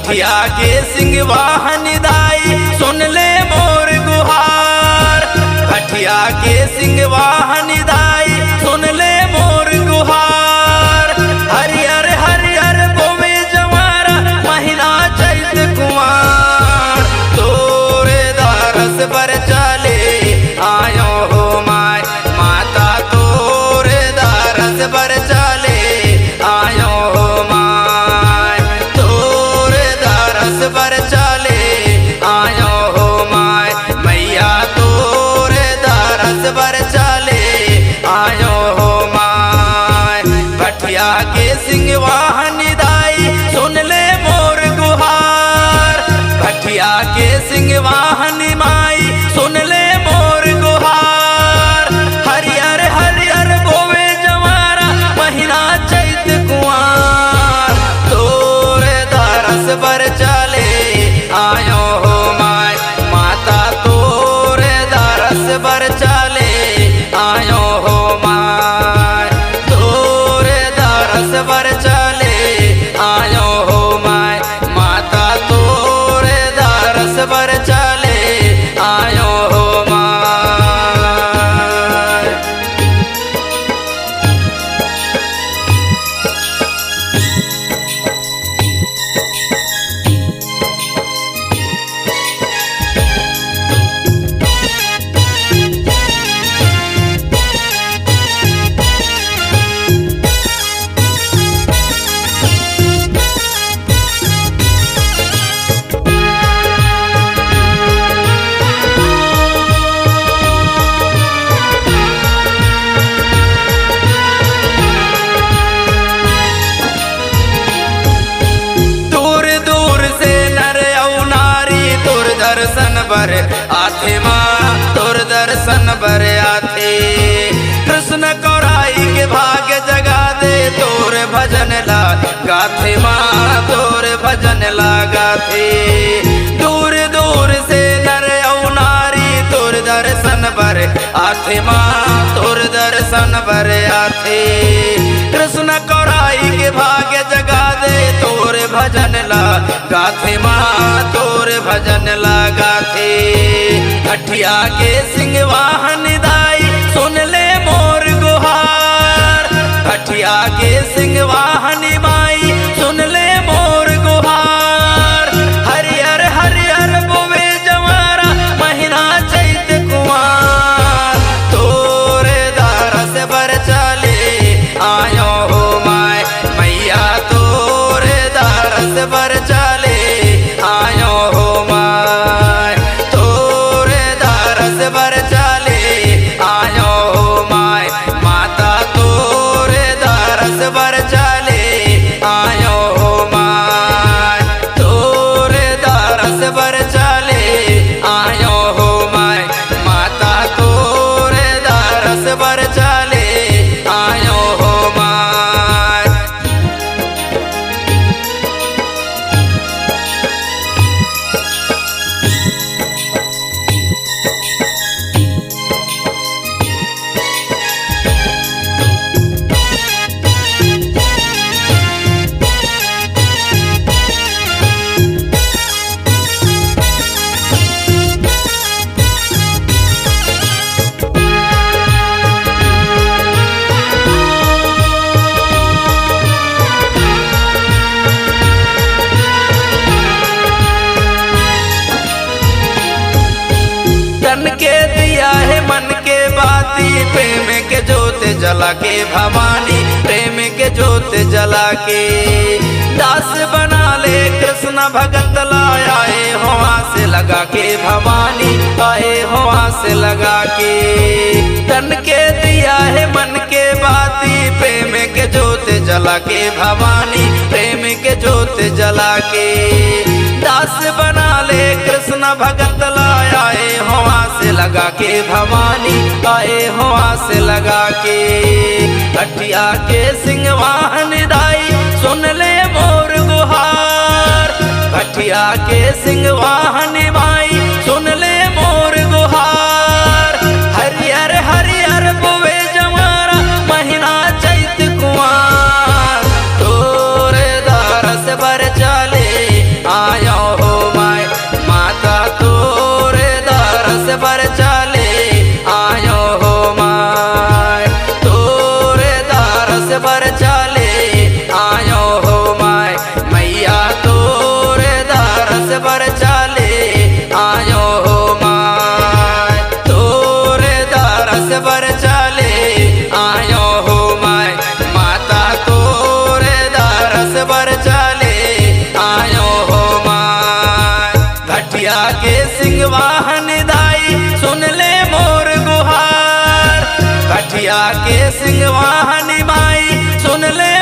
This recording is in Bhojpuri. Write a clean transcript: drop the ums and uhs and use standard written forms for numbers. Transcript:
भटिया के सिंह वाहन दाई सुन ले मोर गुहार। भटिया के सिंह वाहन दाई सुन ले मोर गुहार। हरियर हरियर बोवे जवारा महीना चैत कुमार। तोरे दरस पर चले आयो हो माय माता, तोरे दरस पर चले आयो हो माय। तोरे दरस पर चले आयो हो माय मैया, तोरे दरस पर चले आयो हो माय। भटिया के सिंह वाहन दाई सुन ले मोर गुहार। भटिया के सिंह वाहन माई सुन ले मोर गुहार। हरियर हरियर बोवे जवारा महीना चैत कुआर। तोरे दरस पर चले आयो हो माय माता, तोरे दरस पर चले आयो हो माय। तोरे दरस पर चले आयो हो माय माता, तोरे दरस पर चले आयो हो माय। दर्शन बर आथे माँ तोर दर्शन बर आथे। कृष्ण कौराई के भाग्य जगा दे तोर भजन ला गाथे माँ, तोर भजन ला गाथे। दूर दूर से नर औ नारी तोर दर्शन बर आथे माँ, तोर दर्शन बर आथे। कृष्ण कौराई के भाग्य जगा दे तोर भजन ला गाथे माँ, तोर भजन ला गाथे। भटिया के सिंह वाहन दाई सुन ले मोर गुहार। भटिया के सिंह वाहन माई सुन ले मोर गुहार। हरियर हरियर बोवे जवारा महीना चैत कुआर। तोरे दरस पर चले आयो हो माय मैया, तोरे दरस पर चले आयो हो माय। तोरे दरस पर चले आयो हो माय माता, तोरे दरस पर चले आयो हो माय। तोरे दरस पर चले आयो हो माय माता, तोरे दरस पर चले आयो हो माय। तन के दिया है मन के बाती, प्रेम के जोत जला के भवानी, प्रेम के जोत जला के। दास बना ले कृष्ण भगत लाए हुआ से लगा के भवानी, आए हुआ से लगा के। तन के दिया है मन के बाती, प्रेम के जोत जला के भवानी, प्रेम के जोत जला के। दास बना ले कृष्ण भगत लाए हुआ से लगा के भवानी, आए हुआ से लगा के। भटिया के सिंह वाहन दाई सुन ले मोर गुहार। भटिया के सिंह वाहन माई सुन ले मोर गुहार। हरियर हरियर बोवे जवारा महीना चैत कुआर। तोरे दरस पर चले आ माया के सिंहवाहनी माई सुन ले